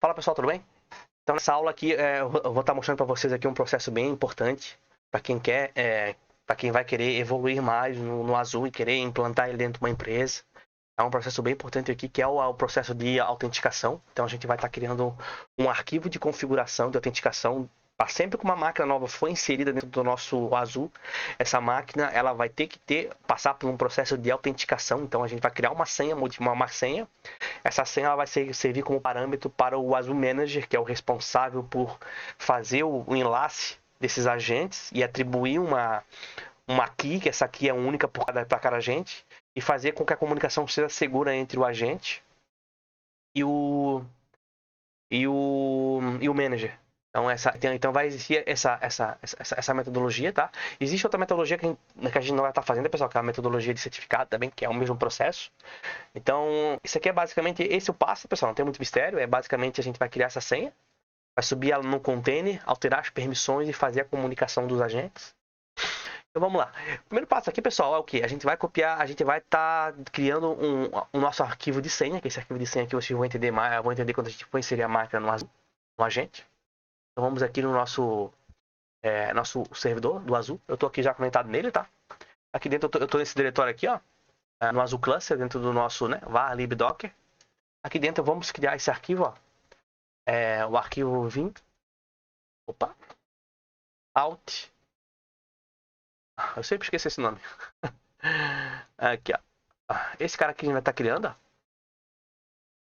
Fala pessoal, tudo bem? Então nessa aula aqui eu vou estar mostrando para vocês aqui um processo bem importante para quem quer, para quem vai querer evoluir mais no Azul e querer implantar ele dentro de uma empresa. É um processo bem importante aqui que é o processo de autenticação. Então a gente vai estar criando um arquivo de configuração de autenticação. Sempre que uma máquina nova for inserida dentro do nosso Azul, essa máquina ela vai ter que passar por um processo de autenticação. Então a gente vai criar uma senha, uma senha. Essa senha ela vai servir como parâmetro para o Azul Manager, que é o responsável por fazer o enlace desses agentes e atribuir uma key, que essa key é única para cada agente, e fazer com que a comunicação seja segura entre o agente e o manager. Então vai existir essa metodologia, tá? Existe outra metodologia que a gente não vai estar fazendo, pessoal, que é a metodologia de certificado também, que é o mesmo processo. Então, isso aqui é basicamente esse o passo, pessoal, não tem muito mistério. É basicamente a gente vai criar essa senha, vai subir ela no container, alterar as permissões e fazer a comunicação dos agentes. Então vamos lá. O primeiro passo aqui, pessoal, é o que? A gente vai copiar, a gente vai estar criando um nosso arquivo de senha, que esse arquivo de senha aqui vocês vão entender mais, vão entender quando a gente for inserir a máquina no agente. Então vamos aqui no nosso servidor do Azul. Eu estou aqui já conectado nele, tá? Aqui dentro eu estou nesse diretório aqui, ó, no Azul Cluster, dentro do nosso, né, var libdocker. Aqui dentro vamos criar esse arquivo, ó, o arquivo vim, alt, eu sempre esqueço esse nome. Aqui, ó. Esse cara aqui a gente vai estar criando, ó,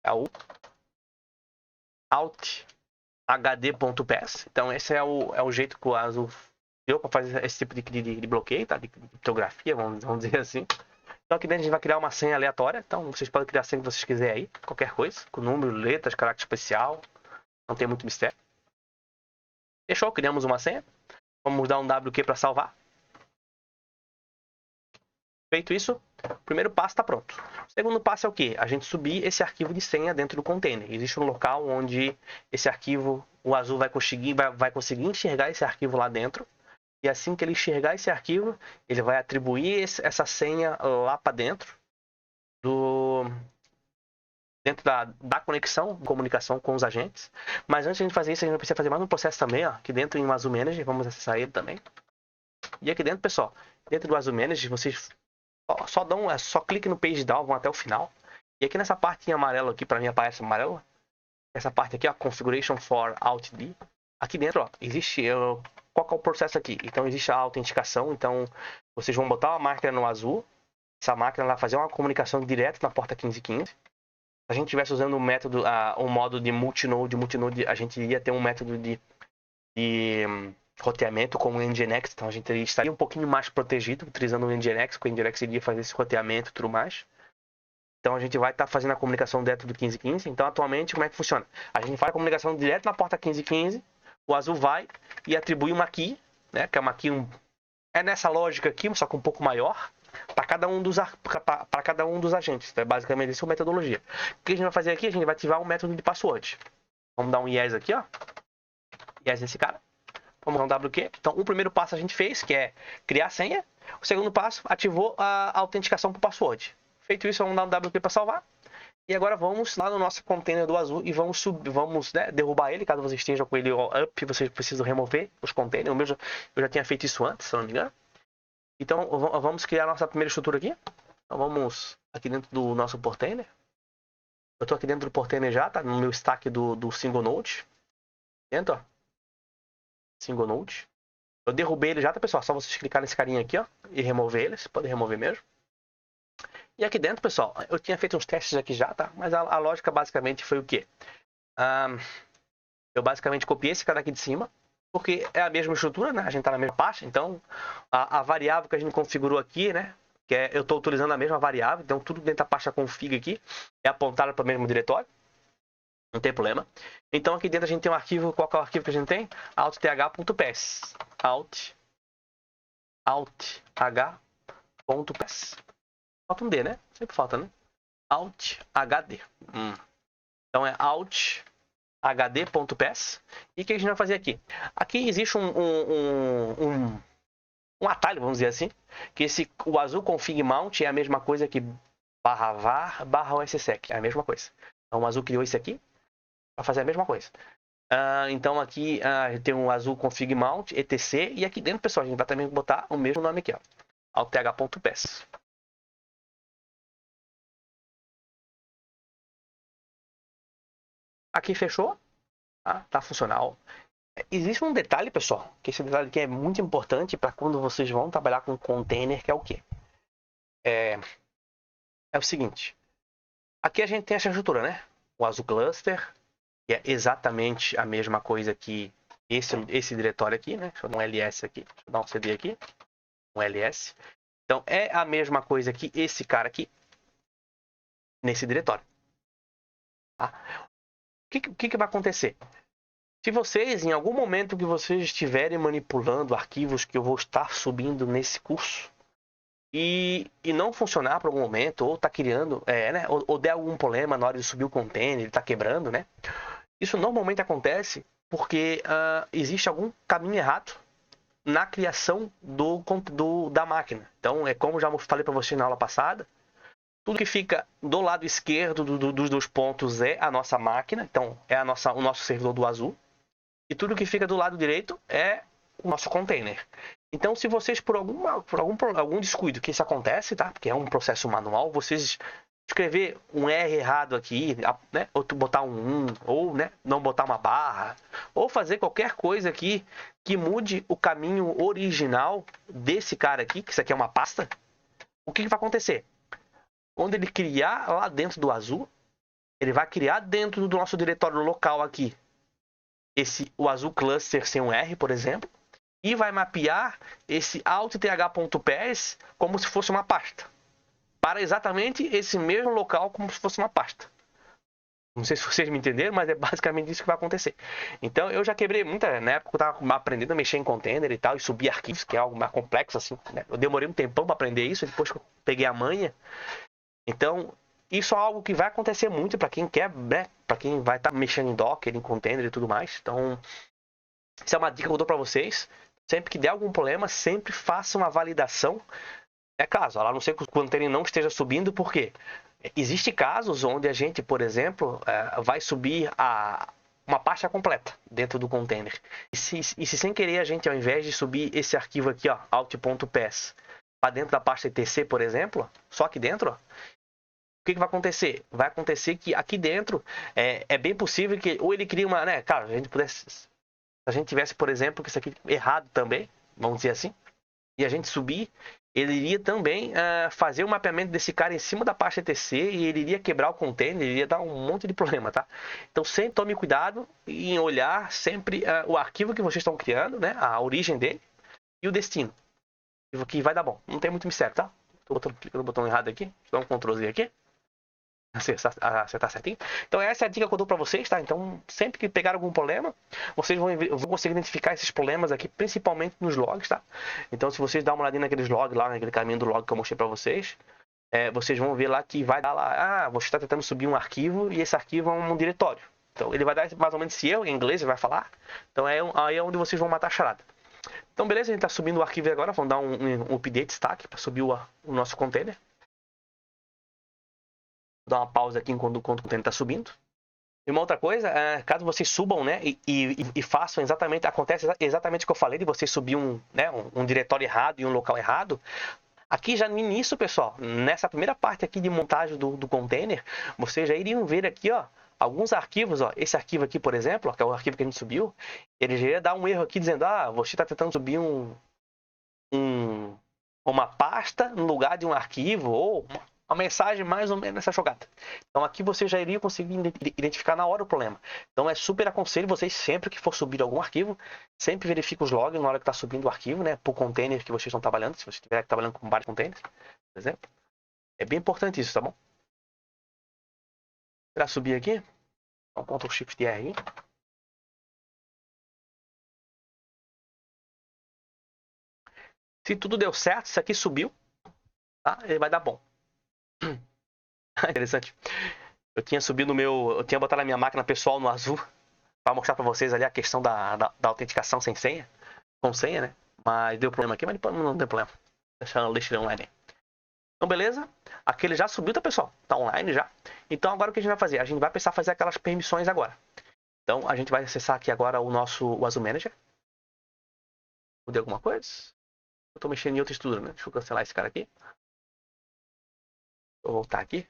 é o alt hd.ps. Então esse é o jeito que o Azul deu para fazer esse tipo de bloqueio, tá? De criptografia, vamos dizer assim. Então aqui dentro a gente vai criar uma senha aleatória. Então vocês podem criar a senha que vocês quiserem aí, qualquer coisa, com número, letras, caráter especial, não tem muito mistério. Fechou? Criamos uma senha. Vamos dar um WQ para salvar. Feito isso, o primeiro passo está pronto. O segundo passo é o quê? A gente subir esse arquivo de senha dentro do container. Existe um local onde esse arquivo, o Azul vai conseguir enxergar esse arquivo lá dentro. E assim que ele enxergar esse arquivo, ele vai atribuir essa senha lá para dentro da conexão, comunicação com os agentes. Mas antes de a gente fazer isso, a gente precisa fazer mais um processo também, ó, aqui dentro em um Azul Manager. Vamos acessar ele também. E aqui dentro, pessoal, dentro do Azul Manager, vocês só clique no page down, vão até o final. E aqui nessa parte em amarelo aqui, para mim aparece amarelo. Essa parte aqui, ó, Configuration for Alt D. Aqui dentro, ó, existe qual que é o processo aqui? Então existe a autenticação. Então vocês vão botar uma máquina no Azul. Essa máquina vai fazer uma comunicação direta na porta 1515. Se a gente estivesse usando o modo de multinode, a gente iria ter um método de roteamento com o Nginx, então a gente estaria um pouquinho mais protegido utilizando o Nginx, porque o Nginx iria fazer esse roteamento e tudo mais. Então a gente vai estar fazendo a comunicação dentro do 1515. Então atualmente como é que funciona? A gente faz a comunicação direto na porta 1515, o Azul vai e atribui uma key, né, que é uma key é nessa lógica aqui, só que um pouco maior, para cada um dos agentes. Então, basicamente essa é a metodologia. O que a gente vai fazer aqui? A gente vai ativar um método de password. Vamos dar um yes aqui, ó. Yes nesse cara. Vamos dar um WQ. Então, o primeiro passo a gente fez, que é criar a senha. O segundo passo, ativou a autenticação por password. Feito isso, vamos dar um WQ para salvar. E agora vamos lá no nosso container do Azul e vamos derrubar ele. Caso você esteja com ele up, vocês precisam remover os containers. Eu já tinha feito isso antes, se não me engano. Então, vamos criar a nossa primeira estrutura aqui. Então, vamos aqui dentro do nosso portainer. Eu estou aqui dentro do portainer já, tá? No meu stack do single node. Dentro, ó. Single node. Eu derrubei ele já, tá, pessoal? Só vocês clicar nesse carinha aqui, ó, e remover ele. Você pode remover mesmo. E aqui dentro, pessoal, eu tinha feito uns testes aqui já, tá? Mas a lógica basicamente foi o quê? Eu basicamente copiei esse cara aqui de cima, porque é a mesma estrutura, né? A gente tá na mesma pasta, então a variável que a gente configurou aqui, né? Eu estou utilizando a mesma variável, então tudo dentro da pasta config aqui é apontado para o mesmo diretório. Não tem problema. Então aqui dentro a gente tem um arquivo. Qual é o arquivo que a gente tem? alth.ps. alth.h.ps. Falta um D, né? Sempre falta, né? althd. Então é althd.ps. E o que a gente vai fazer aqui? Aqui existe um atalho, vamos dizer assim, que o Azul config mount é a mesma coisa que /var/ossec. É a mesma coisa. Então o Azul criou esse aqui. Vai fazer a mesma coisa. Então aqui tem um azul config mount, etc. E aqui dentro, pessoal, a gente vai também botar o mesmo nome aqui, ó, alth.pass. Aqui fechou, tá funcional. Existe um detalhe, pessoal, que esse detalhe aqui é muito importante para quando vocês vão trabalhar com container, que é o quê? É o seguinte, aqui a gente tem essa estrutura, né? O azul cluster, que é exatamente a mesma coisa que esse diretório aqui, né? Deixa eu dar um ls aqui, deixa eu dar um cd aqui, um ls. Então é a mesma coisa que esse cara aqui nesse diretório. Tá? O que vai acontecer? Se vocês, em algum momento que vocês estiverem manipulando arquivos que eu vou estar subindo nesse curso e não funcionar por algum momento, ou tá criando, né, ou der algum problema na hora de subir o container, ele tá quebrando, né? Isso normalmente acontece porque existe algum caminho errado na criação da máquina. Então, é como já falei para vocês na aula passada, tudo que fica do lado esquerdo dos dois pontos é a nossa máquina, então é o nosso servidor do azul. E tudo que fica do lado direito é o nosso container. Então, se vocês, por algum descuido que isso acontece, tá? Porque é um processo manual, vocês escrever um R errado aqui, né? Ou botar um 1, ou, né, não botar uma barra, ou fazer qualquer coisa aqui que mude o caminho original desse cara aqui, que isso aqui é uma pasta, o que vai acontecer? Quando ele criar lá dentro do azul, ele vai criar dentro do nosso diretório local aqui, o azul cluster sem um R, por exemplo, e vai mapear esse alth.pass como se fosse uma pasta, para exatamente esse mesmo local como se fosse uma pasta. Não sei se vocês me entenderam, mas é basicamente isso que vai acontecer. Então eu já quebrei muita, na época eu estava aprendendo a mexer em container e tal, e subir arquivos, que é algo mais complexo assim, né? Eu demorei um tempão para aprender isso, depois que eu peguei a manha. Então, isso é algo que vai acontecer muito para quem quer, né? Para quem vai estar mexendo em Docker, em container e tudo mais. Então, isso é uma dica que eu dou para vocês. Sempre que der algum problema, sempre faça uma validação. É caso, a não ser que o container não esteja subindo, por quê? Existem casos onde a gente, por exemplo, vai subir uma pasta completa dentro do container. E se sem querer a gente, ao invés de subir esse arquivo aqui, ó, alt.pass, para dentro da pasta etc, por exemplo, só aqui dentro, ó, o que vai acontecer? Vai acontecer que aqui dentro é bem possível que ou ele crie uma, né, cara, se a gente tivesse, por exemplo, que isso aqui errado também, vamos dizer assim, e a gente subir, ele iria também fazer o mapeamento desse cara em cima da pasta etc e ele iria quebrar o container, ele iria dar um monte de problema, tá? Então sempre tome cuidado em olhar sempre o arquivo que vocês estão criando, né, a origem dele e o destino, que vai dar bom. Não tem muito mistério, tá? Estou clicando no botão errado aqui, vou dar um Ctrl Z aqui. Acertar certinho. Então essa é a dica que eu dou para vocês, tá? Então sempre que pegar algum problema, vocês vão conseguir identificar esses problemas aqui, principalmente nos logs, tá? Então se vocês dão uma olhadinha naqueles logs lá, naquele caminho do log que eu mostrei para vocês, vocês vão ver lá que vai dar lá, você está tentando subir um arquivo e esse arquivo é um diretório. Então ele vai dar mais ou menos esse erro, em inglês ele vai falar. Então aí é onde vocês vão matar a charada. Então beleza, a gente está subindo o arquivo agora, vamos dar um update stack para subir o nosso container. Dar uma pausa aqui enquanto o container está subindo. E uma outra coisa, caso vocês subam, né, e façam exatamente, acontece exatamente o que eu falei, de você subir um diretório errado e um local errado, aqui já no início, pessoal, nessa primeira parte aqui de montagem do container, vocês já iriam ver aqui, ó, alguns arquivos, ó, esse arquivo aqui, por exemplo, ó, que é o arquivo que a gente subiu, ele já ia dar um erro aqui dizendo, você está tentando subir uma pasta no lugar de um arquivo, ou uma mensagem mais ou menos nessa jogada. Então aqui você já iria conseguir identificar na hora o problema. Então é super aconselho vocês, sempre que for subir algum arquivo, sempre verifique os logs na hora que está subindo o arquivo, né, para o container que vocês estão trabalhando, se você estiver trabalhando com vários containers, por exemplo. É bem importante isso, tá bom? Para subir aqui, então, Ctrl Shift R. Se tudo deu certo, isso aqui subiu, tá? Ele vai dar bom. Interessante. Eu tinha botado a minha máquina pessoal no azul para mostrar para vocês ali a questão da autenticação sem senha, com senha, né? Mas deu problema aqui, mas não deu problema. Deixa ele online aí. Então, beleza? Aquele já subiu, tá, pessoal? Tá online já. Então, agora o que a gente vai fazer? A gente vai precisar fazer aquelas permissões agora. Então, a gente vai acessar aqui agora o Azul Manager. Mudei alguma coisa? Eu estou mexendo em outra estrutura, né? Deixa eu cancelar esse cara aqui. Vou voltar aqui.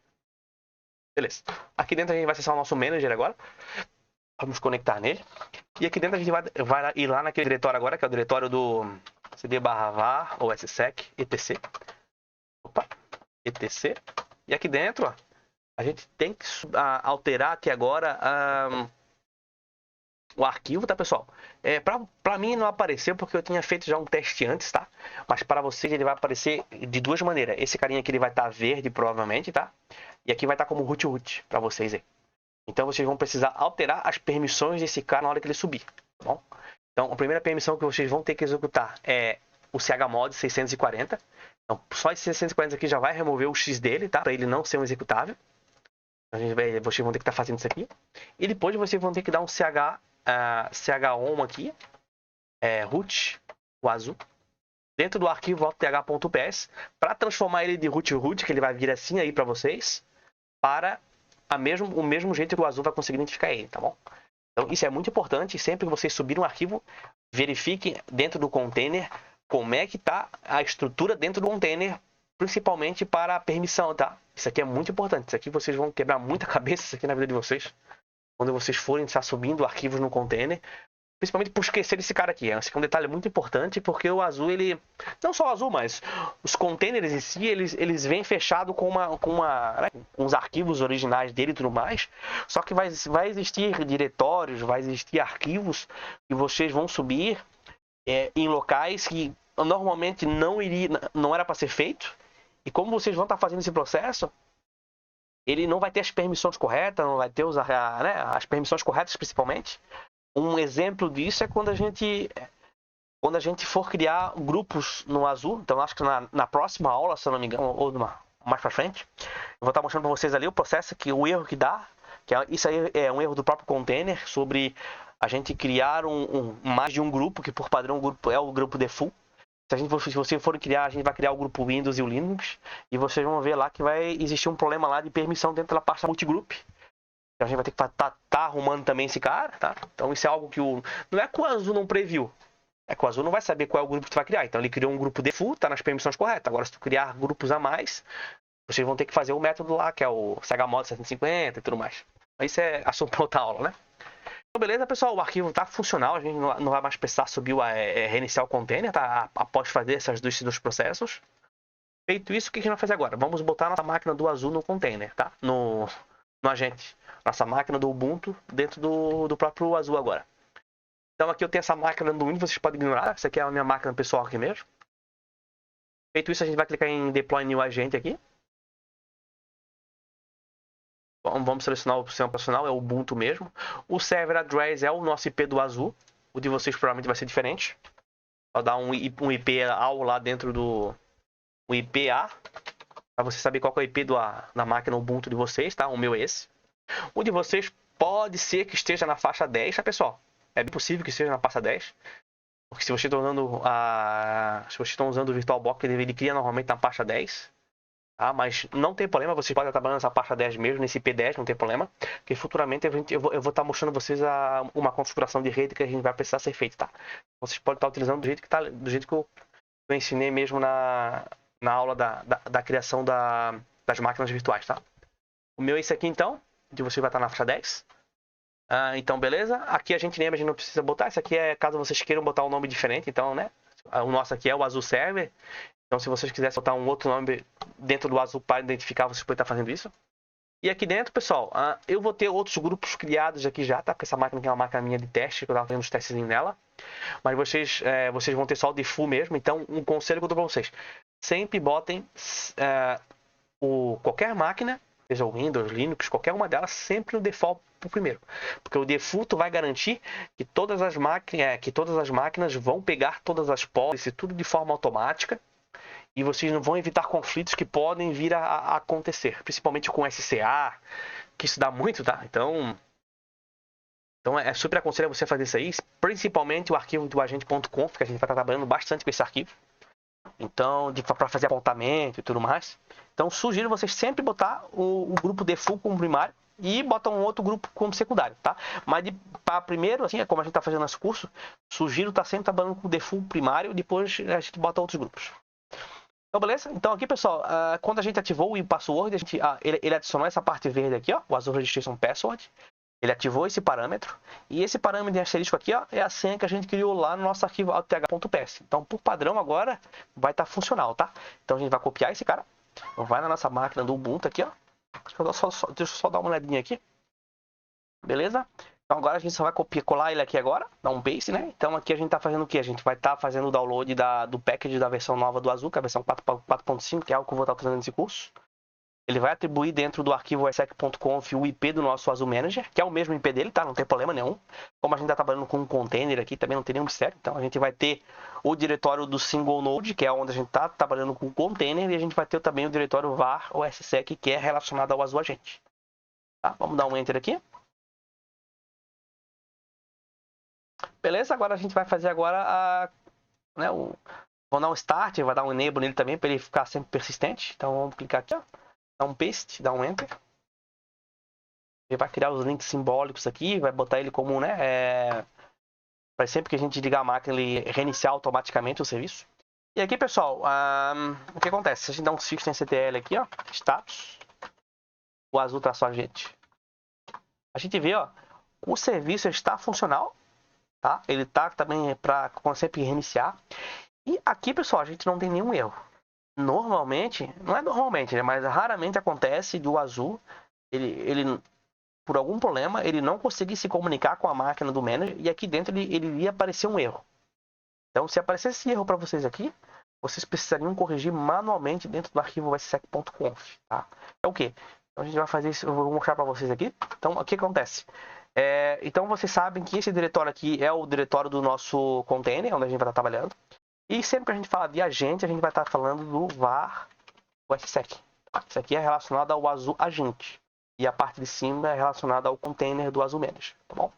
Beleza. Aqui dentro a gente vai acessar o nosso Manager agora. Vamos conectar nele. E aqui dentro a gente vai ir lá naquele diretório agora, que é o diretório do cd/var ou ssec etc. Opa, etc. E aqui dentro, ó, a gente tem que alterar aqui agora o arquivo, tá, pessoal? Para mim não apareceu porque eu tinha feito já um teste antes, tá? Mas para vocês ele vai aparecer de duas maneiras. Esse carinha aqui ele vai estar verde provavelmente, tá? E aqui vai estar como root para vocês aí. Então vocês vão precisar alterar as permissões desse cara na hora que ele subir, tá bom? Então a primeira permissão que vocês vão ter que executar é o chmod 640. Então só esse 640 aqui já vai remover o X dele, tá? Para ele não ser um executável. Vocês vão ter que estar fazendo isso aqui. E depois vocês vão ter que dar um chom aqui, root, o azul, dentro do arquivo th.ps, para transformar ele de root, que ele vai vir assim aí para vocês, para o mesmo jeito que o azul vai conseguir identificar ele, tá bom? Então isso é muito importante. Sempre que vocês subirem um arquivo, verifiquem dentro do container como é que está a estrutura dentro do container, principalmente para a permissão, tá? Isso aqui é muito importante. Isso aqui vocês vão quebrar muita cabeça isso aqui na vida de vocês, quando vocês forem estar subindo arquivos no container, principalmente por esquecer esse cara aqui. Esse aqui é um detalhe muito importante, porque o azul, ele... Não só o azul, mas os containers em si, eles vêm fechados com os arquivos originais dele e tudo mais. Só que vai existir diretórios, vai existir arquivos que vocês vão subir em locais que normalmente não era para ser feito. E como vocês vão estar fazendo esse processo, ele não vai ter as permissões corretas, não vai ter as permissões corretas principalmente. Um exemplo disso é quando a gente for criar grupos no Azul. Então acho que na próxima aula, se eu não me engano, ou mais para frente, eu vou estar mostrando para vocês ali o processo, que o erro que dá, isso aí é um erro do próprio container, sobre a gente criar mais de um grupo, que por padrão o grupo é o grupo default. Se vocês forem criar, a gente vai criar o grupo Windows e o Linux, e vocês vão ver lá que vai existir um problema lá de permissão dentro da pasta multigroup. Então a gente vai ter que tá arrumando também esse cara, tá? Então isso é algo que não é que o Azul não previu, é que o Azul não vai saber qual é o grupo que tu vai criar. Então ele criou um grupo default, tá nas permissões corretas. Agora se tu criar grupos a mais, vocês vão ter que fazer o método lá, que é o chmod 750 e tudo mais. Isso é assunto para outra aula, né? Então, beleza, pessoal, o arquivo está funcional, a gente não vai mais precisar subir reiniciar o container, tá? Após fazer esses dois processos. Feito isso, o que a gente vai fazer agora? Vamos botar nossa máquina do Azul no container, tá? No agente. Nossa máquina do Ubuntu dentro do próprio Azul agora. Então aqui eu tenho essa máquina do Windows, vocês podem ignorar, essa aqui é a minha máquina pessoal aqui mesmo. Feito isso, a gente vai clicar em Deploy New Agent aqui. Vamos selecionar a opção operacional, é o Ubuntu mesmo. O server address é o nosso IP do Azul. O de vocês provavelmente vai ser diferente. Vou dar um IP AL lá dentro do IPA, para você saber qual é o IP da máquina Ubuntu de vocês, tá? O meu é esse. O de vocês pode ser que esteja na faixa 10, tá, pessoal? É bem possível que esteja na faixa 10. Porque se vocês estão usando o VirtualBox, ele cria normalmente na faixa 10. Tá? Mas não tem problema, vocês podem estar trabalhando nessa faixa 10 mesmo, nesse IP10, não tem problema. Porque futuramente eu vou estar mostrando a vocês uma configuração de rede que a gente vai precisar ser feita, tá? Vocês podem estar utilizando do jeito que eu ensinei mesmo na aula da criação das máquinas virtuais, tá? O meu é esse aqui, então, de você vai estar na faixa 10. Então, beleza? Aqui a gente não precisa botar. Isso aqui é caso vocês queiram botar um nome diferente, então, né? O nosso aqui é o Azul Server. Então, se vocês quiserem botar um outro nome dentro do Azul para identificar, vocês podem estar fazendo isso. E aqui dentro, pessoal, eu vou ter outros grupos criados aqui já, tá? Porque essa máquina aqui é uma máquina minha de teste, que eu estava fazendo os testes nela. Mas vocês vão ter só o default mesmo. Então, um conselho que eu dou para vocês. Sempre botem qualquer máquina, seja o Windows, Linux, qualquer uma delas, sempre no default pro primeiro. Porque o default vai garantir que todas as máquinas vão pegar todas as policies, tudo de forma automática. E vocês não vão evitar conflitos que podem vir a acontecer, principalmente com SCA, que isso dá muito, tá? Então é super aconselho você fazer isso aí, principalmente o arquivo do agente.conf, que a gente vai estar trabalhando bastante com esse arquivo. Então, para fazer apontamento e tudo mais. Então, sugiro vocês sempre botar o grupo default como primário, e bota um outro grupo como secundário, tá? Mas para primeiro, assim, como a gente tá fazendo esse curso, sugiro tá sempre trabalhando com o default primário, depois a gente bota outros grupos. Então, beleza? Então aqui, pessoal, quando a gente ativou o password, ele adicionou essa parte verde aqui, ó, o Azure Registration Password. Ele ativou esse parâmetro, e esse parâmetro de asterisco aqui, ó, é a senha que a gente criou lá no nosso arquivo auth.ps. Então, por padrão, agora vai estar funcional, tá? Então, a gente vai copiar esse cara, vai na nossa máquina do Ubuntu aqui, ó. Deixa eu só dar uma olhadinha aqui. Beleza? Então, agora a gente só vai colar ele aqui agora, dar um paste, né? Então, aqui a gente está fazendo o quê? A gente vai estar fazendo o download do package da versão nova do Azure, que é a versão 4.5, que é algo que eu vou estar fazendo nesse curso. Ele vai atribuir dentro do arquivo sec.conf o IP do nosso Azure Manager, que é o mesmo IP dele, tá? Não tem problema nenhum. Como a gente está trabalhando com um container aqui, também não tem nenhum mistério. Então a gente vai ter o diretório do single node, que é onde a gente está trabalhando com o container, e a gente vai ter também o diretório var ou ssec, que é relacionado ao Azure Agent. Tá? Vamos dar um enter aqui. Beleza? Agora a gente vai fazer agora vamos dar um start, vai dar um enable nele também, para ele ficar sempre persistente. Então vamos clicar aqui, ó. Dá um paste, dá um enter. Ele vai criar os links simbólicos aqui, vai botar ele como, né? Para sempre que a gente ligar a máquina, ele reiniciar automaticamente o serviço. E aqui, pessoal, o que acontece? Se a gente dá um systemctl aqui, ó, status, o Azure tá só a gente. A gente vê, ó, o serviço está funcional, tá? Ele tá também para sempre reiniciar. E aqui, pessoal, a gente não tem nenhum erro. Normalmente, não é normalmente, né, mas raramente acontece do Azure, ele por algum problema, ele não conseguir se comunicar com a máquina do manager e aqui dentro ele iria aparecer um erro. Então, se aparecesse esse erro para vocês aqui, vocês precisariam corrigir manualmente dentro do arquivo sec.conf, tá? É o quê? Então, a gente vai fazer isso, eu vou mostrar para vocês aqui. Então, o que acontece? Então, vocês sabem que esse diretório aqui é o diretório do nosso container, onde a gente vai estar trabalhando. E sempre que a gente fala de agente, a gente vai estar falando do var o ssec. Tá? Isso aqui é relacionado ao Azure Agente. E a parte de cima é relacionada ao container do Azure Manager, tá bom?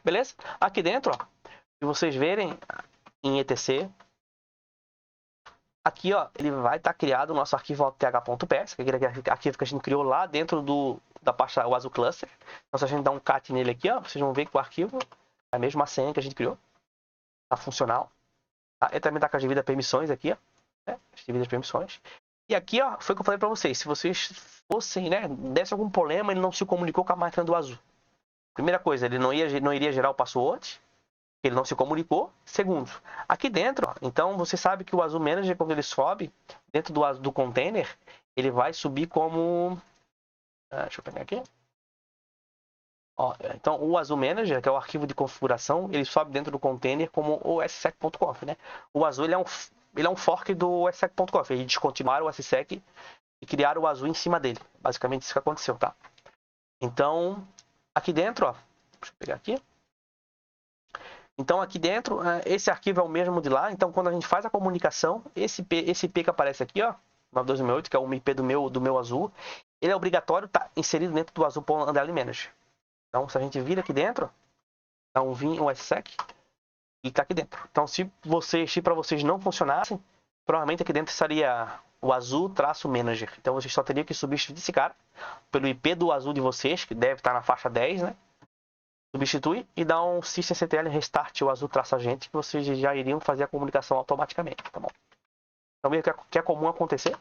Beleza? Aqui dentro, ó, se vocês verem em etc, aqui, ó, ele vai estar criado o nosso arquivo auth.ps, que é aquele arquivo que a gente criou lá dentro da pasta o Azure Cluster. Então, se a gente dar um cat nele aqui, ó, vocês vão ver que o arquivo é a mesma senha que a gente criou. Tá funcional. Tá? Ele também está com as devidas permissões aqui, ó, né? As devidas permissões. E aqui, ó, foi o que eu falei para vocês. Se vocês fossem, né, desse algum problema, ele não se comunicou com a máquina do Azure. Primeira coisa, ele não iria gerar o password. Ele não se comunicou. Segundo, aqui dentro, ó, então você sabe que o Azure Manager, quando ele sobe dentro do container, ele vai subir como... deixa eu pegar aqui. Ó, então, o Azure Manager, que é o arquivo de configuração, ele sobe dentro do container como o ssec.conf, né? O Azure, ele é um fork do ssec.conf. Eles descontinuaram o ssec e criaram o Azure em cima dele. Basicamente isso que aconteceu, tá? Então, aqui dentro, ó, deixa eu pegar aqui. Então, aqui dentro, esse arquivo é o mesmo de lá. Então, quando a gente faz a comunicação, esse IP que aparece aqui, ó, 9268, que é o IP do meu Azure, ele é obrigatório estar inserido dentro do Azure Underline Manager. Então, se a gente vir aqui dentro, dá um vim, um ssec, ele está aqui dentro. Então, se para vocês não funcionassem, provavelmente aqui dentro estaria o Azure-Manager. Então, vocês só teriam que substituir esse cara pelo IP do Azure de vocês, que deve estar na faixa 10, né? Substitui e dá um systemctl restart o Azure-agente, que vocês já iriam fazer a comunicação automaticamente, tá bom? Então, veja que é comum acontecer.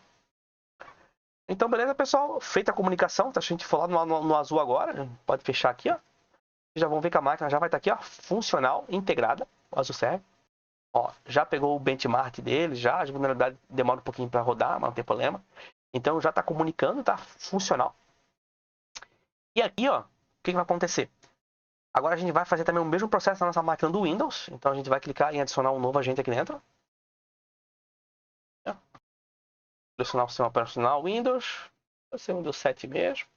Então, beleza, pessoal? Feita a comunicação, se a gente for lá no Azure agora, pode fechar aqui, ó. Vocês já vão ver que a máquina já vai estar aqui, ó, funcional, integrada, o Azure Server. Ó, já pegou o benchmark dele, já, as vulnerabilidades demoram um pouquinho para rodar, mas não tem problema. Então, já está comunicando, tá funcional. E aqui, ó, o que vai acontecer? Agora a gente vai fazer também o mesmo processo na nossa máquina do Windows. Então, a gente vai clicar em adicionar um novo agente aqui dentro. Selecionar o sistema operacional Windows. Vai ser o Windows 7 mesmo.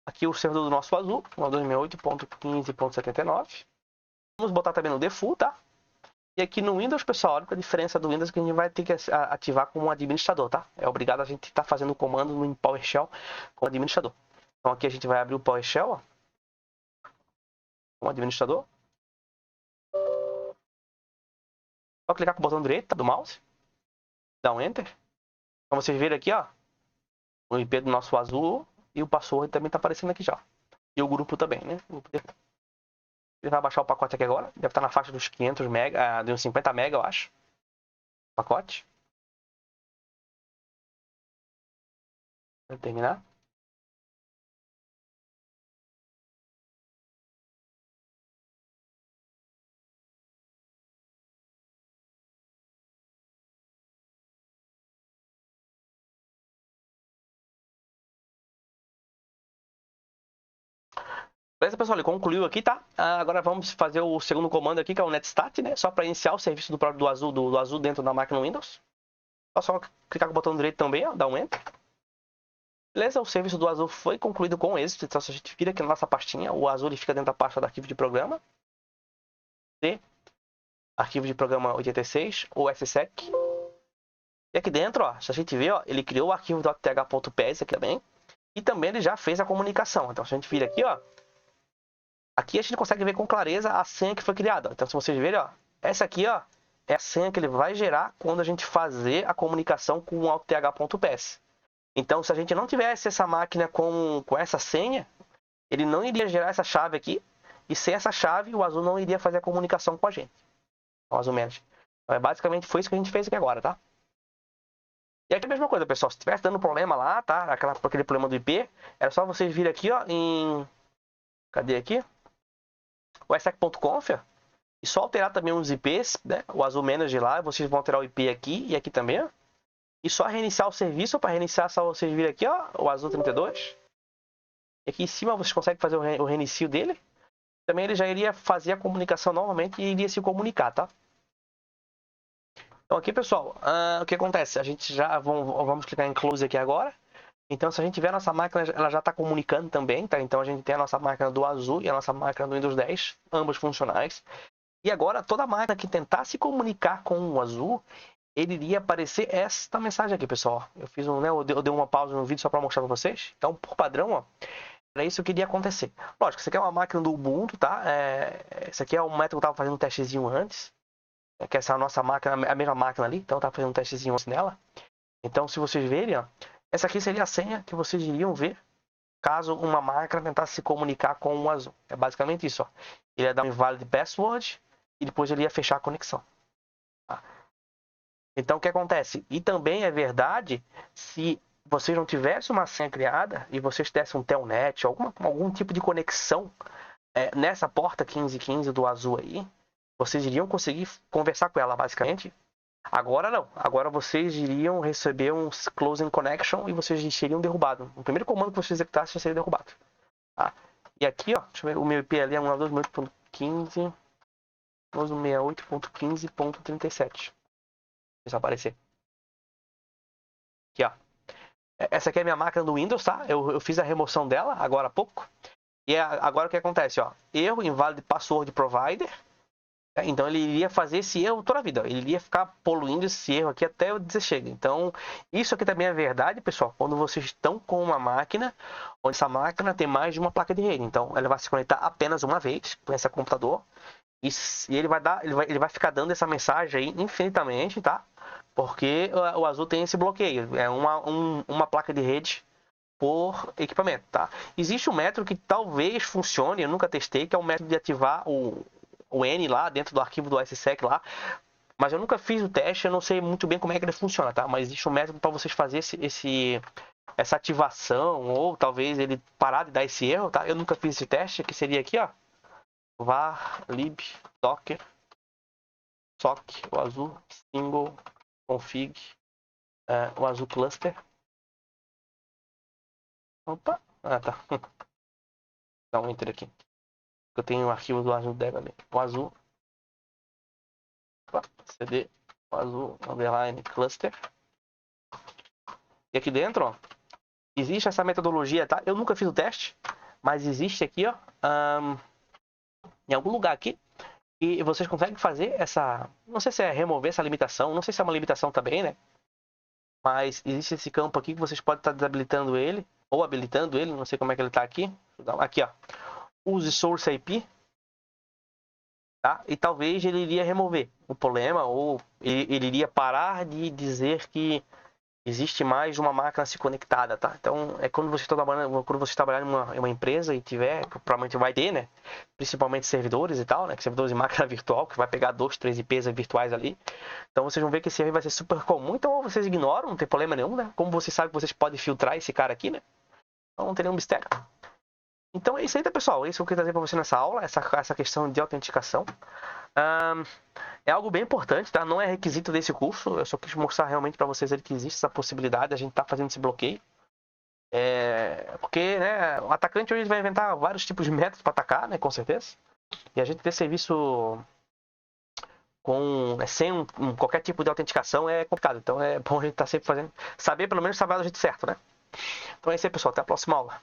Aqui o servidor do nosso Azure, 128.15.79. Vamos botar também no default, tá? E aqui no Windows, pessoal, olha a diferença do Windows que a gente vai ter que ativar como administrador, tá? É obrigado a gente estar fazendo o comando no PowerShell como administrador. Então aqui a gente vai abrir o PowerShell, ó, como administrador. Só clicar com o botão direito do mouse. Dá um Enter. Então vocês viram aqui, ó, o IP do nosso Azure E o password também tá aparecendo aqui já. E o grupo também, né? Ele vai baixar o pacote aqui agora. Deve estar na faixa dos 500 mega, de uns 50 mega, eu acho. Pacote. Vai terminar. Beleza, pessoal? Ele concluiu aqui, tá? Agora vamos fazer o segundo comando aqui, que é o netstat, né? Só para iniciar o serviço do Azul, do Azul dentro da máquina Windows. Só clicar com o botão direito também, ó, dá um Enter. Beleza? O serviço do Azul foi concluído com êxito. Então, se a gente vira aqui na nossa pastinha, o Azul ele fica dentro da pasta do arquivo de programa. C, arquivo de programa 86, ou SSEC. E aqui dentro, ó, se a gente ver, ó, ele criou o arquivo .th.ps aqui também. E também ele já fez a comunicação. Então, se a gente vir aqui, ó, aqui a gente consegue ver com clareza a senha que foi criada. Então, se vocês verem, ó, essa aqui, ó, é a senha que ele vai gerar quando a gente fazer a comunicação com o .th.ps. Então, se a gente não tivesse essa máquina com essa senha, ele não iria gerar essa chave aqui. E sem essa chave, o Azul não iria fazer a comunicação com a gente. O Azul Manager. Então, basicamente, foi isso que a gente fez aqui agora, tá? E aqui a mesma coisa, pessoal. Se estivesse dando problema lá, tá? Aquele problema do IP, era só vocês virem aqui, ó, em... Cadê aqui? O sec.conf, e só alterar também uns IPs, né? O Azul Manager lá, vocês vão alterar o IP aqui e aqui também, ó. E só reiniciar o serviço. Para reiniciar, só vocês virem aqui, ó, o Azul 32. E aqui em cima vocês conseguem fazer o reinicio dele. Também ele já iria fazer a comunicação novamente e iria se comunicar, tá? Então aqui, pessoal, o que acontece? A gente já vamos clicar em Close aqui agora. Então, se a gente ver a nossa máquina, ela já está comunicando também, tá? Então, a gente tem a nossa máquina do Azul e a nossa máquina do Windows 10, ambas funcionais. E agora, toda máquina que tentar se comunicar com o Azul, ele iria aparecer essa mensagem aqui, pessoal. Eu fiz eu dei uma pausa no vídeo só para mostrar para vocês. Então, por padrão, ó, era isso que iria acontecer. Lógico, isso aqui é uma máquina do Ubuntu, tá? Esse aqui é o método que eu estava fazendo um testezinho antes. Que essa é a nossa máquina, a mesma máquina ali. Então, eu estava fazendo um testezinho antes nela. Então, se vocês verem, ó, essa aqui seria a senha que vocês iriam ver caso uma máquina tentasse se comunicar com o Azul. É basicamente isso, ó. Ele ia dar um invalid password e depois ele ia fechar a conexão. Tá? Então, o que acontece? E também é verdade, se vocês não tivessem uma senha criada e vocês tivessem um telnet, algum tipo de conexão nessa porta 1515 do Azul aí, vocês iriam conseguir conversar com ela, basicamente. Agora não. Agora vocês iriam receber um closing connection e vocês seriam derrubados. O primeiro comando que vocês executassem já seria derrubado. Tá? E aqui, ó, deixa eu ver, o meu IP ali é 192.15, 168.15.37. Deixa eu aparecer. Aqui, ó. Essa aqui é a minha máquina do Windows, tá? Eu fiz a remoção dela agora há pouco. E agora o que acontece, ó? Erro inválido password provider. Então ele iria fazer esse erro toda a vida. Ele iria ficar poluindo esse erro aqui até eu dizer chega. Então, isso aqui também é verdade, pessoal. Quando vocês estão com uma máquina, onde essa máquina tem mais de uma placa de rede. Então, ela vai se conectar apenas uma vez com esse computador. E ele vai ficar dando essa mensagem aí infinitamente, tá? Porque o Azul tem esse bloqueio. É uma placa de rede por equipamento, tá? Existe um método que talvez funcione, eu nunca testei, que é o método de ativar o N lá dentro do arquivo do SSEC lá, mas eu nunca fiz o teste, eu não sei muito bem como é que ele funciona, tá? Mas existe um método para vocês fazer essa ativação, ou talvez ele parar de dar esse erro, tá? Eu nunca fiz esse teste, que seria aqui, ó, var lib docker sock o Azul single config o Azul cluster. Opa, tá. Dá um enter aqui. Eu tenho o arquivo do Azul Dev ali. O Azul. Opa, cd. O Azul underline cluster. E aqui dentro, ó, existe essa metodologia, tá? Eu nunca fiz o teste, mas existe aqui, ó, em algum lugar aqui, e vocês conseguem fazer essa, não sei se é remover essa limitação, não sei se é uma limitação também, né? Mas existe esse campo aqui que vocês podem estar desabilitando ele, ou habilitando ele, não sei como é que ele está aqui. Aqui, ó, use source IP, tá? E talvez ele iria remover o problema, ou ele iria parar de dizer que existe mais de uma máquina se conectada, tá? Então, é quando você trabalhar em uma empresa e tiver, que provavelmente vai ter, né? Principalmente servidores e tal, né? Servidores de máquina virtual, que vai pegar 2, 3 IPs virtuais ali. Então, vocês vão ver que esse server vai ser super comum. Então, vocês ignoram, não tem problema nenhum, né? Como vocês sabem que vocês podem filtrar esse cara aqui, né? Então, não tem nenhum mistério. Então, é isso aí, tá, pessoal? Isso que eu queria trazer para você nessa aula, essa questão de autenticação. É algo bem importante, tá? Não é requisito desse curso. Eu só quis mostrar realmente para vocês que existe essa possibilidade. A gente tá fazendo esse bloqueio. Porque, né, o atacante hoje vai inventar vários tipos de métodos para atacar, né? Com certeza. E a gente ter serviço sem qualquer tipo de autenticação é complicado. Então é bom a gente estar sempre fazendo. Saber pelo menos trabalhar do jeito certo, né? Então é isso aí, pessoal. Até a próxima aula.